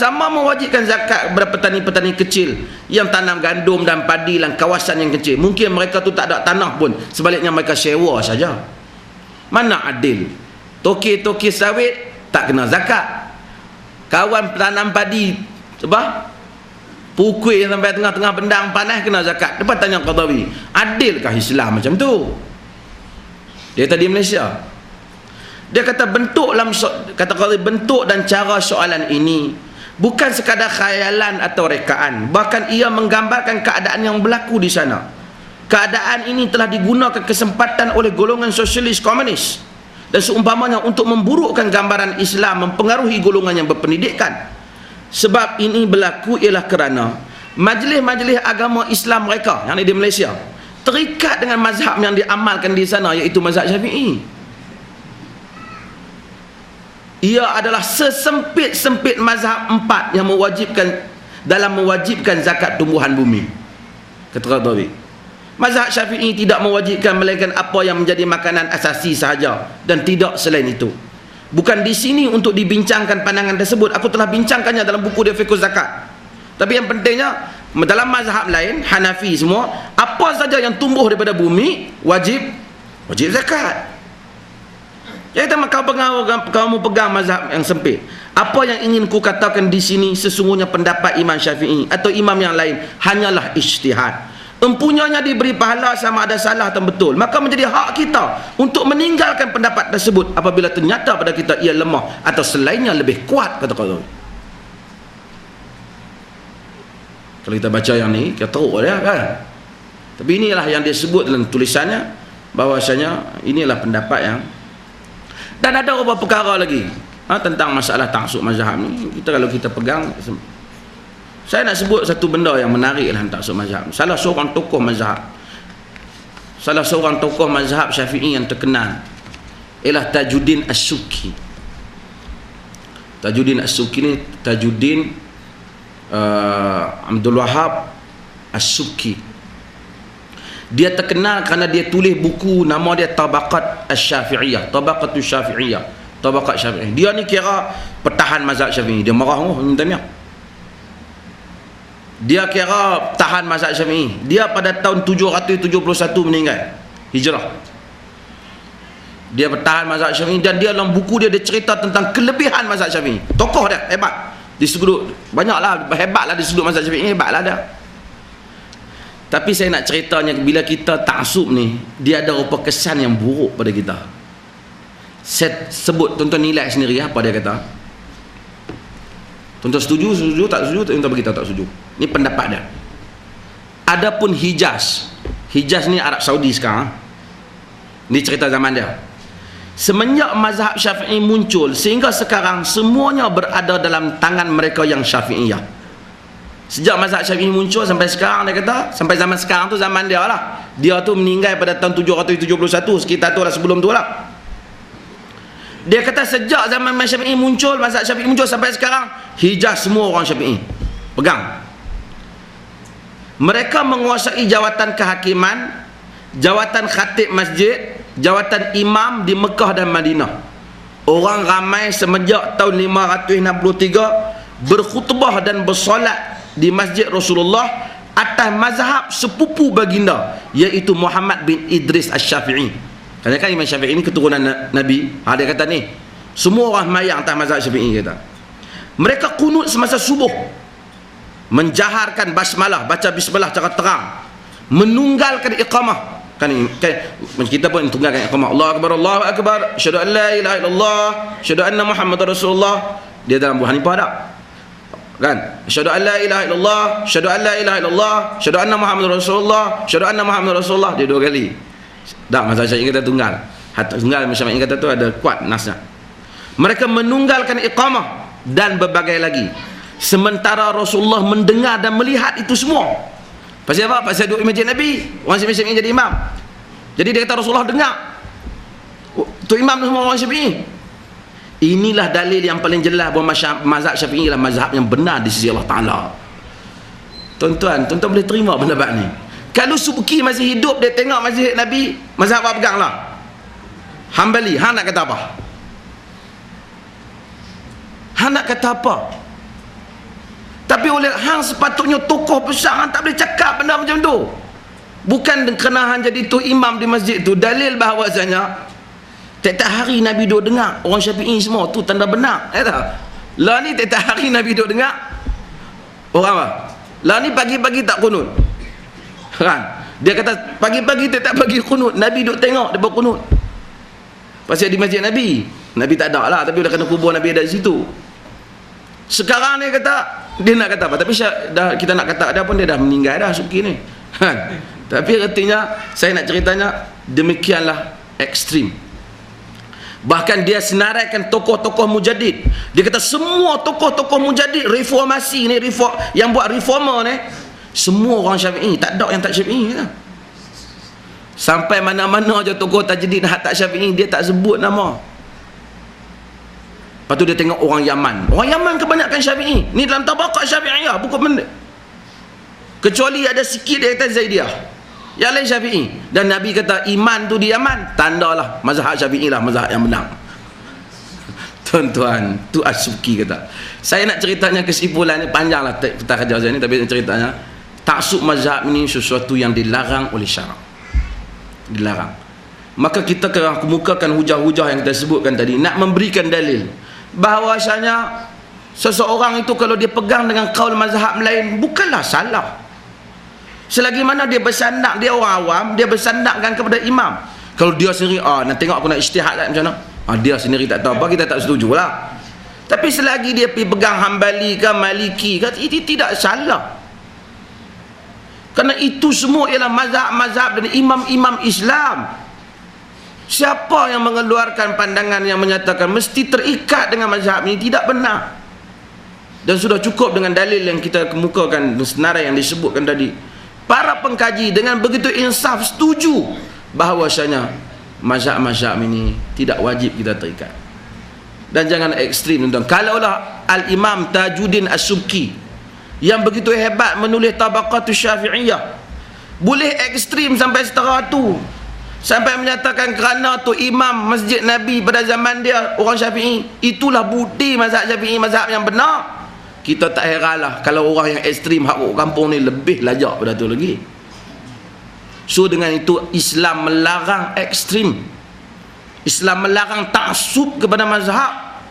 sama mewajibkan zakat kepada petani-petani kecil yang tanam gandum dan padi dalam kawasan yang kecil. Mungkin mereka tu tak ada tanah pun, sebaliknya mereka sewa saja. Mana adil? Toki-toki sawit tak kena zakat. Kawan tanam padi pukul sampai tengah-tengah pendang panas kena zakat. Lepas tanya Qadhawi, adilkah Islam macam tu? Dia tadi Malaysia. Dia kata bentuk dan cara soalan ini bukan sekadar khayalan atau rekaan, bahkan ia menggambarkan keadaan yang berlaku di sana. Keadaan ini telah digunakan kesempatan oleh golongan sosialis komunis dan seumpamanya untuk memburukkan gambaran Islam, mempengaruhi golongan yang berpendidikan. Sebab ini berlaku ialah kerana majlis-majlis agama Islam mereka yang ada di Malaysia terikat dengan mazhab yang diamalkan di sana, iaitu mazhab Syafi'i. Ia adalah sesempit-sempit mazhab 4 yang mewajibkan zakat tumbuhan bumi. Kata Qadhawi, mazhab Syafi'i tidak mewajibkan melainkan apa yang menjadi makanan asasi sahaja dan tidak selain itu. Bukan di sini untuk dibincangkan pandangan tersebut. Aku telah bincangkannya dalam buku dia Fiqh Zakat. Tapi yang pentingnya, dalam mazhab lain, Hanafi semua, apa saja yang tumbuh daripada bumi wajib zakat. Ya, kamu pegang mazhab yang sempit. Apa yang ingin ku katakan di sini, sesungguhnya pendapat Imam Syafi'i atau imam yang lain hanyalah ijtihad. Empunyanya diberi pahala sama ada salah atau betul. Maka menjadi hak kita untuk meninggalkan pendapat tersebut apabila ternyata pada kita ia lemah atau selainnya lebih kuat, kata Qadhawi. Kalau kita baca yang ni, kita teruk dia kan. Tapi inilah yang dia sebut dalam tulisannya, bahwasanya inilah pendapat yang. Dan ada beberapa perkara lagi tentang masalah taksub mazhab ni. Kalau kita pegang, saya nak sebut satu benda yang menarik dalam taksub mazhab. Salah seorang tokoh mazhab Syafi'i yang terkenal ialah Tajuddin As-Subki. Tajuddin As-Subki ni Tajuddin Abdul Wahab As-Subki. Dia terkenal kerana dia tulis buku, nama dia Tabaqat Asy-Syafi'iyah, Tabaqatus Syafi'iyah, Tabaqat Syafi'iyah. Dia ni kira pertahan mazhab Syafi'i. Dia marah minta miak. Dia kira tahan mazhab Syafi'i. Dia pada tahun 771 meninggal Hijrah. Dia bertahan mazhab Syafi'i, dan dia dalam buku dia cerita tentang kelebihan mazhab Syafi'i. Tokoh dia hebat. Di sudut banyaklah, hebatlah di sudut mazhab Syafi'i, hebatlah dia. Tapi saya nak ceritanya, bila kita taksub ni, dia ada rupa kesan yang buruk pada kita. Saya sebut, tuan-tuan nilai sendiri apa dia kata. Tuan-tuan setuju, tak setuju, tuan-tuan beritahu tak setuju. Ini pendapat dia. Adapun Hijaz ni Arab Saudi sekarang. Ini cerita zaman dia. Semenjak mazhab Syafi'i muncul sehingga sekarang, semuanya berada dalam tangan mereka yang Syafi'iyah. Sejak mazhab Syafi'i muncul sampai sekarang, dia kata, sampai zaman sekarang tu zaman dia lah. Dia tu meninggal pada tahun 771, sekitar tu lah, sebelum tu lah. Dia kata sejak zaman Syafi'i muncul, mazhab Syafi'i muncul sampai sekarang, Hijaz semua orang Syafi'i pegang. Mereka menguasai jawatan kehakiman, jawatan khatib masjid, jawatan imam di Mekah dan Madinah. Orang ramai semenjak tahun 563 berkhutbah dan bersolat di Masjid Rasulullah atas mazhab sepupu baginda, iaitu Muhammad bin Idris Asy-Syafi'i. Kerana kan Imam Syafi'i ini keturunan Nabi. Dia kata ni, semua orang mayang atas mazhab Syafi'i, kata. Mereka kunut semasa subuh, menjaharkan basmalah, baca bismillah secara terang, menunggalkan iqamah. Kan kita pun tunggalkan iqamah. Allahu akbar, Allahu akbar, asyhadu an la ilaha illallah, asyhadu anna Muhammadar Rasulullah. Dia dalam Abu Hanifah tak? Kan? Asyhadu an la ilaha illallah, asyhadu an la ilaha illallah, asyhadu anna Muhammadar Rasulullah, asyhadu anna Muhammadar Rasulullah. Dia 2 kali. Tak, mazhab Syafi'i kata tunggal. Tunggal macam Syafi'i kata tu ada kuat nasnya. Mereka menunggalkan iqamah dan berbagai lagi. Sementara Rasulullah mendengar dan melihat itu semua. Pasal apa? Pasal duduk di masjid Nabi, orang Syafi'i jadi imam. Jadi dia kata Rasulullah dengar. Tu imam tu semua orang Syafi'i. Inilah dalil yang paling jelas bahawa mazhab Syafi'i ialah mazhab yang benar di sisi Allah Ta'ala. Tuan-tuan boleh terima pendapat ni? Kalau Subki masih hidup, dia tengok masjid Nabi, mazhab apa pegang lah? Hambali. Hang nak kata apa? Hang nak kata apa? oleh hang sepatutnya tokoh besar, hang tak boleh cakap benda macam tu. Bukan kerana hang jadi tu imam di masjid tu. Dalil bahawasanya tiap-tiap hari Nabi duk dengar orang Syafi'i semua tu tanda benar. Lah ni tiap-tiap hari Nabi duk dengar orang apa? Lah ni pagi-pagi tak kunut. Kan? Dia kata pagi-pagi tiap-tiap pagi kunut. Nabi duk tengok dia berkunut. Pasal di masjid Nabi. Nabi tak ada lah, tapi dah kena kubur Nabi ada di situ. Sekarang dia kata, dia nak kata apa? Tapi dah, kita nak kata dia pun dia dah meninggal dah Subki ni. Tapi artinya saya nak ceritanya demikianlah ekstrim. Bahkan dia senaraikan tokoh-tokoh mujadid. Dia kata semua tokoh-tokoh mujadid reformasi ni, yang buat reformer ni semua orang Syafi'i, tak ada yang tak Syafi'i kata. Sampai mana-mana je tokoh tajdid tak Syafi'i dia tak sebut nama. Lepas tu dia tengok orang Yaman. Orang Yaman kebanyakan Syafi'i. Ni dalam tabaqat Syafi'iyah, bukan benda. Kecuali ada sikit dia kata Zaidiyah. Yang lain Syafi'i. Dan Nabi kata iman tu di Yaman, tandalah mazhab Syafi'i lah mazhab yang benar. Tuan-tuan, tu As-Subki kata. Saya nak ceritanya kesimpulan ni panjang lah petang kerja saya ni, tapi ceritanya taksub mazhab ni sesuatu yang dilarang oleh syarak. Dilarang. Maka kita kena kemukakan hujah-hujah yang kita sebutkan tadi, nak memberikan dalil bahawasanya seseorang itu kalau dia pegang dengan kaul mazhab lain bukanlah salah. Selagi mana dia bersandak, dia orang awam, dia bersandakkan kepada imam. Kalau dia sendiri, nak tengok aku nak ijtihad lah macam mana, dia sendiri tak tahu apa, kita tak setuju lah. Tapi selagi dia pergi pegang Hambali ke Maliki ke, itu tidak salah. Kerana itu semua ialah mazhab-mazhab dan imam-imam Islam. Siapa yang mengeluarkan pandangan yang menyatakan mesti terikat dengan mazhab ini, tidak benar. Dan sudah cukup dengan dalil yang kita kemukakan, senarai yang disebutkan tadi. Para pengkaji dengan begitu insaf setuju bahawasanya mazhab-mazhab ini tidak wajib kita terikat. Dan jangan ekstrim tuan. Kalaulah Al-Imam Tajuddin As-Subki yang begitu hebat menulis Tabaqatus Syafi'iyah boleh ekstrim sampai setara tu, sampai menyatakan kerana tu imam masjid Nabi pada zaman dia orang Syafi'i, itulah bukti mazhab Syafi'i mazhab yang benar. Kita tak heranlah kalau orang yang ekstrim hak kampung ni lebih lajak pada tu lagi. So dengan itu Islam melarang ekstrim, Islam melarang taksub kepada mazhab.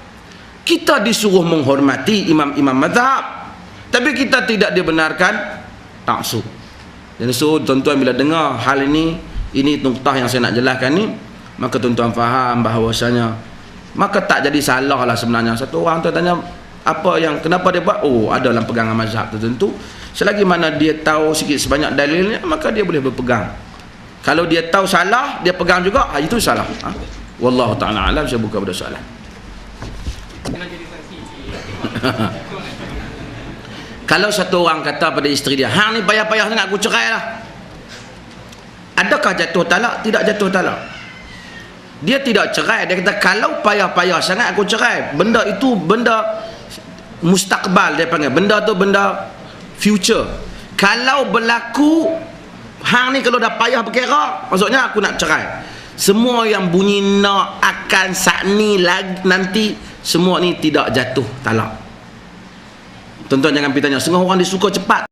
Kita disuruh menghormati imam-imam mazhab, tapi kita tidak dibenarkan taksub. Dan so tuan-tuan bila dengar hal ini nuktah yang saya nak jelaskan ni, maka tuan-tuan faham bahawasanya maka tak jadi salah lah sebenarnya. Satu orang tu tanya apa yang kenapa dia buat, ada dalam pegangan mazhab tertentu. Selagi mana dia tahu sikit sebanyak dalilnya, maka dia boleh berpegang. Kalau dia tahu salah, dia pegang juga, itu salah. Wallahu ta'ala alam. Saya buka pada soalan. Kalau satu orang kata pada isteri dia, hang ni payah-payah sangat aku cerai lah, adakah jatuh talak? Tidak jatuh talak. Dia tidak cerai. Dia kata kalau payah-payah sangat aku cerai. Benda itu benda mustakbal dia panggil. Benda tu benda future. Kalau berlaku hang ni kalau dah payah berkira, maksudnya aku nak cerai. Semua yang bunyi nak, akan, sakni, nanti, semua ni tidak jatuh talak. Tuan-tuan jangan pergi tanya, setengah orang dia suka cepat.